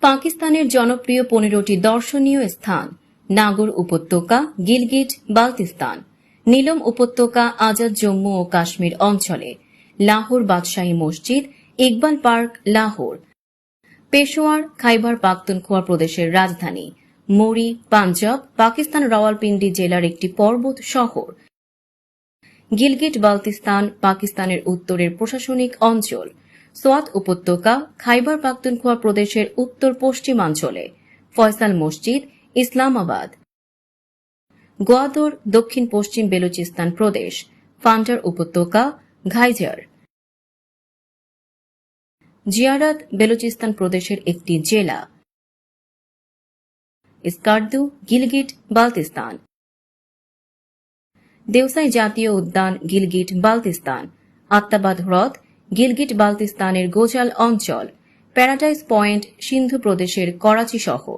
পাকিস্তানের জনপ্রিয় 15টি দর্শনীয় স্থান: নাগর উপত্যকা, গিলগিট বালতিস্তান, নীলম উপত্যকা আজাদ জম্মু ও কাশ্মীর অঞ্চলে, লাহোর বাদশাহী মসজিদ, ইকবাল পার্ক লাহোর, পেশোয়ার খাইবার পাখতুনখোয়া প্রদেশের রাজধানী, মোরি পাঞ্জাব, পাকিস্তান রাওয়ালপিন্ডি জেলার একটি পর্বত শহর, গিলগিট বালতিস্তান পাকিস্তানের উত্তরের প্রশাসনিক অঞ্চল, সোয়াত উপত্যকা খাইবার পাখতুনখোয়া প্রদেশের উত্তর পশ্চিমাঞ্চলে, ফয়সাল মসজিদ ইসলামাবাদ, গোয়াদর দক্ষিণ পশ্চিম বেলুচিস্তান প্রদেশ, ফান্ডার উপত্যকা ঘাইজার, জিয়ারাত বেলুচিস্তান প্রদেশের একটি জেলা, ইস্কার্দু গিলগিট বালতিস্তান, দেওসাই জাতীয় উদ্যান গিলগিট বালতিস্তান, আত্মাবাদ হ্রদ গিলগিট বালতিস্তানের গোজাল অঞ্চল, প্যারাডাইস পয়েন্ট সিন্ধু প্রদেশের করাচি শহর।